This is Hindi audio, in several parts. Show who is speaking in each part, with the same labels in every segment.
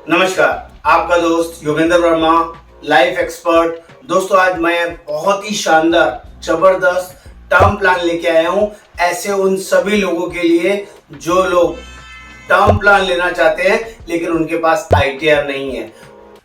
Speaker 1: नमस्कार, आपका दोस्त योगेंद्र वर्मा, लाइफ एक्सपर्ट। दोस्तों, आज मैं बहुत ही शानदार जबरदस्त टर्म प्लान लेके आया हूं ऐसे उन सभी लोगों के लिए जो लोग टर्म प्लान लेना चाहते हैं लेकिन उनके पास आईटीआर नहीं है।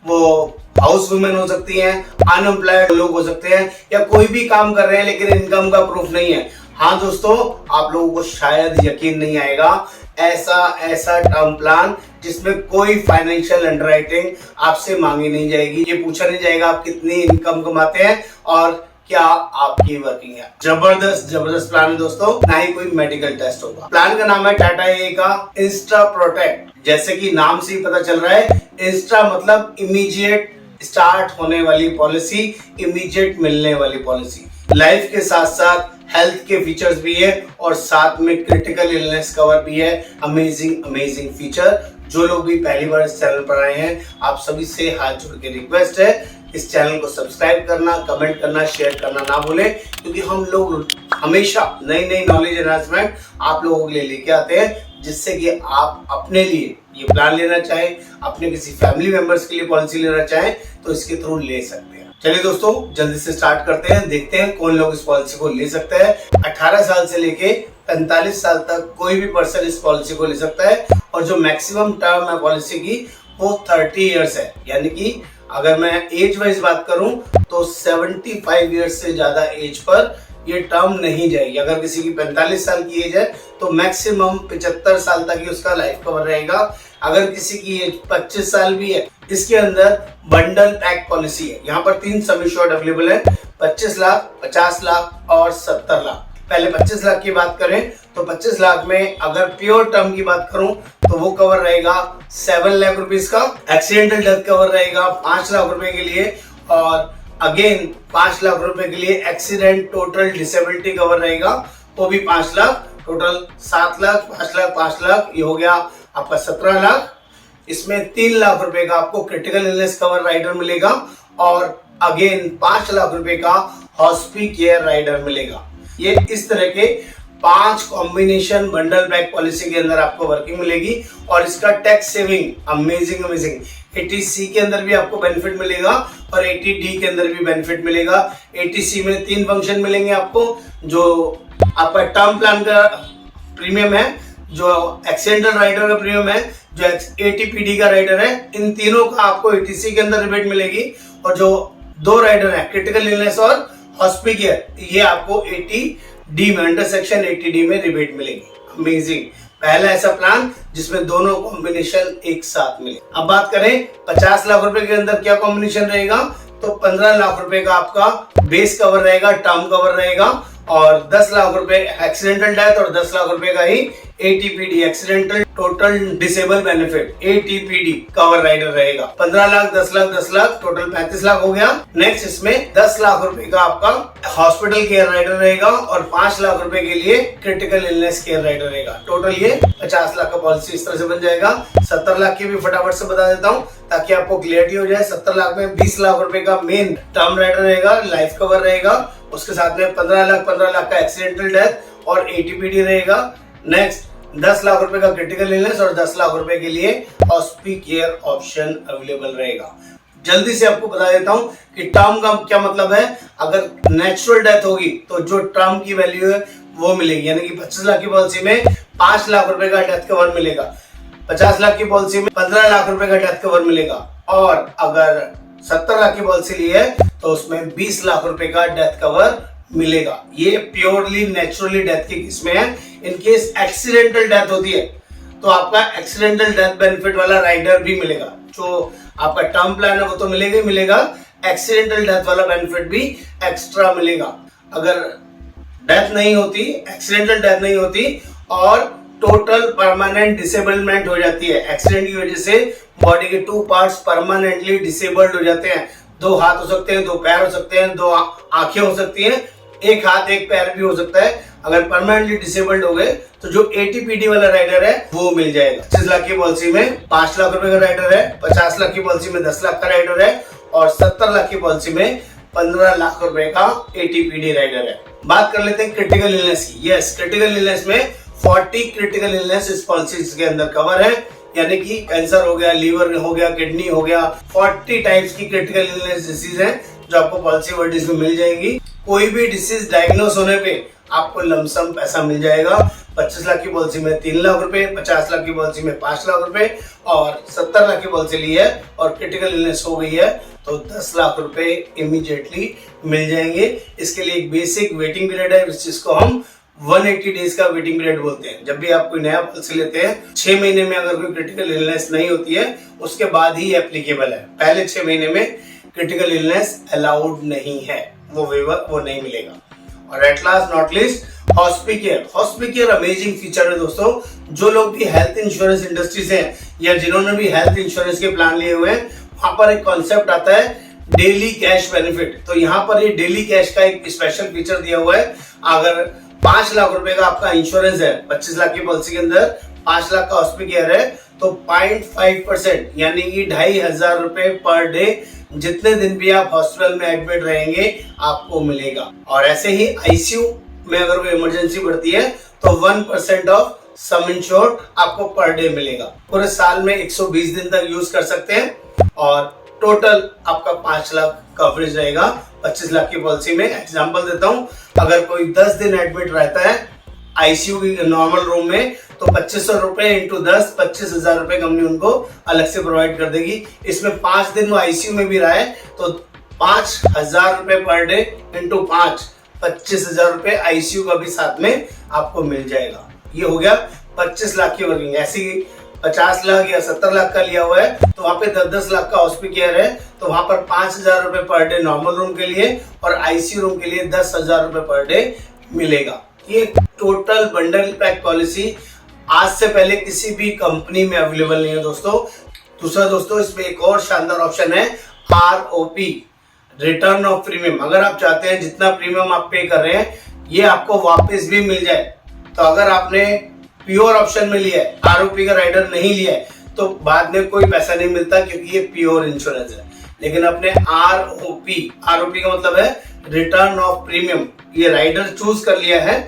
Speaker 1: वो हाउस वुमेन हो सकती हैं, अनएम्प्लॉयड लोग हो सकते हैं, या कोई भी काम कर रहे हैं लेकिन इनकम का प्रूफ नहीं है। हाँ दोस्तों, आप लोगों को शायद यकीन नहीं आएगा, ऐसा टर्म प्लान जिसमें कोई फाइनेंशियल अंडरराइटिंग आपसे मांगी नहीं जाएगी। ये पूछा नहीं जाएगा आप कितनी इनकम कमाते हैं और क्या आपकी वर्किंग है। जबरदस्त प्लान है दोस्तों, ना ही कोई मेडिकल टेस्ट होगा। प्लान का नाम है टाटा ए का इंस्टा प्रोटेक्ट। जैसे कि नाम से ही पता चल रहा है, इंस्टा मतलब इमीडिएट स्टार्ट होने वाली पॉलिसी, इमीडिएट मिलने वाली पॉलिसी। लाइफ के साथ साथ हेल्थ के फीचर्स भी है और साथ में क्रिटिकल इलनेस कवर भी है। Amazing feature. जो लोग भी पहली बार इस चैनल पर आए हैं, आप सभी से हाथ जोड़ के रिक्वेस्ट है, इस चैनल को सब्सक्राइब करना, कमेंट करना, शेयर करना ना भूलें, क्योंकि हम लोग हमेशा नई नॉलेज एनहांसमेंट आप लोगों के लिए लेके आते हैं, जिससे कि आप अपने लिए ये प्लान लेना चाहें, अपने किसी फैमिली मेंबर्स के लिए पॉलिसी लेना चाहें तो इसके थ्रू ले सकते हैं। चलिए दोस्तों, जल्दी से स्टार्ट करते हैं। देखते हैं कौन लोग इस पॉलिसी को ले सकते हैं। 18 साल से लेके 45 साल तक कोई भी पर्सन इस पॉलिसी को ले सकता है और जो मैक्सिमम टर्म है पॉलिसी की वो 30 इयर्स है। यानी कि अगर मैं एज वाइज बात करूं तो 75 इयर्स से ज्यादा एज पर ये टर्म नहीं जाएगी। अगर किसी की 45 साल की एज है तो मैक्सिमम 75 साल तक ही उसका लाइफ कवर रहेगा। अगर किसी की एज 25 साल भी है, इसके अंदर बंडल पैक पॉलिसी है। यहाँ पर 3 सम एश्योर्ड अवेलेबल है, 25 लाख, 50 लाख और 70 लाख। पहले 25 लाख की बात करें तो 25 लाख में अगर प्योर टर्म की बात करूं तो वो कवर रहेगा 7 लाख रुपीस का। एक्सीडेंटल डेथ कवर रहेगा 5 लाख रुपए के लिए और अगेन 5 लाख रुपए के लिए एक्सीडेंट टोटल डिसेबिलिटी कवर रहेगा, वो भी 5 लाख। टोटल 7 लाख, 5 लाख, 5 लाख, ये हो गया आपका 17 लाख। इसमें 3 लाख रुपए का आपको क्रिटिकल इलनेस कवर राइडर मिलेगा और अगेन 5 लाख रुपए का हॉस्पी केयर राइडर मिलेगा। ये इस तरह के 5 कॉम्बिनेशन बंडल बैक पॉलिसी के अंदर आपको वर्किंग मिलेगी और इसका टैक्स सेविंग अमेजिंग। 80C के अंदर भी आपको बेनिफिट मिलेगा और 80D के अंदर भी बेनिफिट मिलेगा। 80C में 3 फंक्शन मिलेंगे आपको, जो आपका टर्म प्लान का प्रीमियम है, जो एक्सीडेंटल राइडर का प्रीमियम है, जो 80PD का राइडर है, इन तीनों का आपको 80C के अंदर रिबेट मिलेगी और जो 2 राइडर है क्रिटिकल इलनेस और हॉस्पी केयर, ये आपको 80D में अंडर सेक्शन 80D में रिबेट मिलेगी। अमेजिंग, पहला ऐसा प्लान जिसमें दोनों कॉम्बिनेशन एक साथ मिले। अब बात करें 50 लाख रुपए के अंदर क्या कॉम्बिनेशन रहेगा, तो 15 लाख रुपए का आपका बेस कवर रहेगा, टर्म कवर रहेगा और 10 लाख रुपए एक्सीडेंटल डेथ और 10 लाख रुपए का ही ATPD accidental total disable benefit ATPD cover rider रहेगा। 15 लाख, 10 लाख, 10 लाख, टोटल 35 लाख हो गया। नेक्स्ट इसमें 10 लाख रुपए का आपका हॉस्पिटल केयर राइडर रहेगा और 5 लाख रुपए के लिए क्रिटिकल इलनेस केयर राइडर रहेगा। टोटल ये 50 लाख का पॉलिसी इस तरह से बन जाएगा। 70 लाख की भी फटाफट से बता देता हूँ ताकि आपको क्लियरिटी हो जाए। 70 लाख में 20 लाख रुपए का मेन टर्म राइडर रहेगा, लाइफ कवर रहेगा, उसके साथ में 15 लाख का एक्सीडेंटल डेथ और ATPD रहेगा। नेक्स्ट 10 लाख रुपए का क्रिटिकल इलनेस और 10 लाख रुपए के लिए हॉस्पी केयर ऑप्शन अवेलेबल रहेगा। जल्दी से आपको बता देता हूं कि टर्म का क्या मतलब है। अगर नेचुरल डेथ होगी तो जो टर्म की वैल्यू है वो मिलेगी, यानी कि 25 लाख की पॉलिसी में 5 लाख रुपए का डेथ कवर मिलेगा, 50 लाख की पॉलिसी में 15 लाख रुपए का डेथ कवर मिलेगा और अगर 70 लाख की पॉलिसी ली है तो उसमें 20 लाख रुपए का डेथ कवर मिलेगा। ये प्योरली नेचुरली डेथ के केस में है। इन केस एक्सीडेंटल डेथ होती है तो आपका एक्सीडेंटल डेथ बेनिफिट वाला राइडर भी मिलेगा। जो आपका टर्म प्लान है वो तो मिलेगा ही मिलेगा, एक्सीडेंटल डेथ वाला बेनिफिट भी एक्स्ट्रा मिलेगा। अगर डेथ नहीं होती, एक्सीडेंटल डेथ नहीं होती और टोटल परमानेंट डिसेबलमेंट हो जाती है, एक्सीडेंट की वजह से बॉडी के 2 पार्ट्स परमानेंटली डिसेबल्ड हो जाते हैं। 2 हाथ हो सकते हैं, 2 पैर हो सकते हैं, 2 आंखें हो सकती हैं, 1 हाथ 1 पैर भी हो सकता है। अगर परमानेंटली डिसेबल्ड हो गए तो जो ATPD वाला राइडर है वो मिल जाएगा। 25 लाख की पॉलिसी में 5 लाख रुपए का राइडर है, 50 लाख की पॉलिसी में 10 लाख का राइडर है और 70 लाख की पॉलिसी में 15 लाख रुपए का ATPD राइडर है। बात कर लेते हैं क्रिटिकल इलनेस की। यस, क्रिटिकल इलनेस में 40 क्रिटिकल इलनेस इस पॉलिसी के अंदर कवर है। यानी कि कैंसर हो गया, लीवर हो गया, किडनी हो गया, 40 टाइप्स की क्रिटिकल इलनेस डिसीज है जो आपको पॉलिसी वर्डिस में मिल जाएगी। कोई भी डिसीज डायग्नोस होने पे आपको लमसम पैसा मिल जाएगा। 25 लाख की पॉलिसी में 3 लाख रुपए, 50 लाख की पॉलिसी में 5 लाख रुपए और 70 लाख की पॉलिसी ली है और क्रिटिकल इलनेस हो गई है तो 10 लाख रुपए इमीडिएटली मिल जाएंगे। इसके लिए एक बेसिक वेटिंग पीरियड है जिसको हम 180 डेज का वेटिंग पीरियड बोलते हैं। जब भी आप कोई नया पॉलिसी लेते हैं 6 महीने में अगर कोई क्रिटिकल इलनेस नहीं होती है उसके बाद ही एप्लीकेबल है। पहले 6 महीने में क्रिटिकल इलनेस अलाउड नहीं है, वो वेवर वो नहीं मिलेगा। और at last not least Hospicare. Hospicare amazing feature है दोस्तों। जो लोग भी हेल्थ इंश्योरेंस इंडस्ट्री से हैं या जिन्होंने भी हेल्थ इंश्योरेंस के प्लान लिए हुए हैं, वहां पर एक कॉन्सेप्ट आता है डेली कैश बेनिफिट। तो यहाँ पर ये डेली कैश का एक स्पेशल फीचर दिया हुआ है। अगर 5 लाख रुपए का आपका इंश्योरेंस है, 25 लाख की पॉलिसी के अंदर 5 लाख का हॉस्पिकेयर है तो 0.5% यानी कि 2,500 रुपए पर डे जितने दिन भी आप हॉस्पिटल में एडमिट रहेंगे आपको मिलेगा। और ऐसे ही आईसीयू में अगर कोई इमरजेंसी बढ़ती है तो 1% ऑफ सम इंश्योर्ड आपको पर डे मिलेगा। पूरे साल में 120 दिन तक यूज कर सकते हैं और टोटल आपका 5 लाख कवरेज रहेगा 25 लाख की पॉलिसी में। एग्जांपल देता हूं, अगर कोई 10 दिन एडमिट रहता है आईसीयू की नॉर्मल रूम में तो 2500 रुपए इंटू 10, 25,000 रुपए कंपनी उनको अलग से प्रोवाइड कर देगी। इसमें 5 दिन वो आईसीयू में भी रहा है तो 5,000 रुपए पर डे इंटू 5, 25,000 रुपए आईसीयू का भी साथ में आपको मिल जाएगा। ये हो गया 25 लाख की वर्किंग। ऐसी 50 लाख या 70 लाख का लिया हुआ है तो वहां पे 10-10 लाख का हॉस्पिकेयर है तो वहां पर 5,000 रुपए पर डे नॉर्मल रूम के लिए और आईसीयू रूम के लिए 10,000 रुपए पर डे मिलेगा। ये टोटल बंडल पैक पॉलिसी आज से पहले किसी भी कंपनी में अवेलेबल नहीं है दोस्तों। दूसरा दोस्तों, इसमें एक और शानदार ऑप्शन है आरओपी, रिटर्न ऑफ प्रीमियम। अगर आप चाहते हैं जितना प्रीमियम आप पे कर रहे हैं ये आपको वापस भी मिल जाए, तो अगर आपने प्योर ऑप्शन में लिया है, आरओपी का राइडर नहीं लिया है, तो बाद में कोई पैसा नहीं मिलता क्योंकि ये प्योर इंश्योरेंस है। लेकिन अपने आरओपी का मतलब है रिटर्न ऑफ प्रीमियम, ये राइडर चूज कर लिया है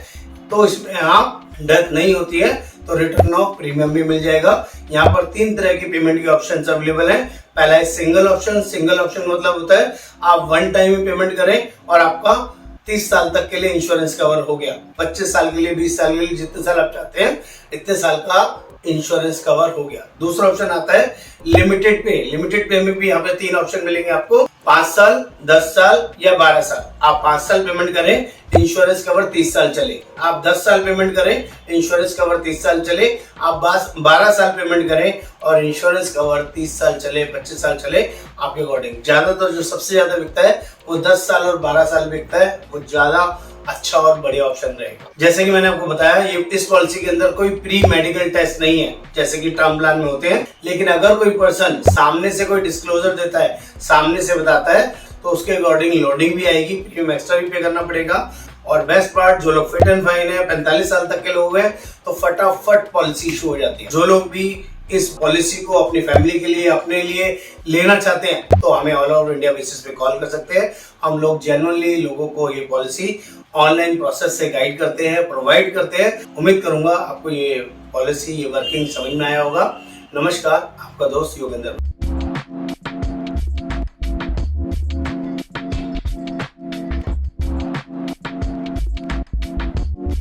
Speaker 1: तो इसमें आप डेथ नहीं होती है तो रिटर्न ऑफ प्रीमियम भी मिल जाएगा। यहाँ पर 3 तरह की पेमेंट के ऑप्शंस अवेलेबल हैं। पहला है सिंगल ऑप्शन। सिंगल ऑप्शन मतलब होता है आप वन टाइम में पेमेंट करें और आपका 30 साल तक के लिए इंश्योरेंस कवर हो गया। 25 साल के लिए, 20 साल के लिए, जितने साल आप चाहते हैं इतने साल का इंश्योरेंस कवर हो गया। दूसरा ऑप्शन आता है लिमिटेड पे। लिमिटेड पे में भी यहाँ पे 3 ऑप्शन मिलेंगे आपको, 5 साल, 10 साल या 12 साल। आप 5 साल पेमेंट करें, इंश्योरेंस कवर 30 साल चले। आप 10 साल पेमेंट करें, इंश्योरेंस कवर 30 साल चले। आप 12 साल पेमेंट करें और इंश्योरेंस कवर 30 साल चले, 25 साल चले, आपके अकॉर्डिंग। ज्यादातर जो सबसे ज्यादा बिकता है वो 10 साल और 12 साल बिकता है, वो ज्यादा अच्छा और बढ़िया ऑप्शन रहेगा। जैसे कि मैंने आपको बताया, ये इस पॉलिसी के अंदर कोई प्री मेडिकल टेस्ट नहीं है जैसे कि टर्म प्लान में होते हैं। लेकिन अगर कोई पर्सन सामने से कोई डिस्क्लोजर देता है, सामने से बताता है, तो उसके अकॉर्डिंग लोडिंग भी आएगी, प्रीमियम एक्स्ट्रा भी पे करना पड़ेगा। और बेस्ट पार्ट, जो लोग फिट एंड फाइन है, 45 साल तक के लोग हैं, तो फटाफट पॉलिसी इशू हो जाती है। जो लोग भी इस पॉलिसी को अपनी फैमिली के लिए, अपने लिए लेना चाहते हैं तो हमें ऑल ओवर इंडिया बेसिस पे कॉल कर सकते हैं। हम लोग जेन्युइनली लोगों को ये पॉलिसी ऑनलाइन प्रोसेस से गाइड करते हैं, प्रोवाइड करते हैं। उम्मीद करूंगा आपको ये पॉलिसी, ये वर्किंग समझ में आया होगा। नमस्कार, आपका दोस्त योगेंद्र।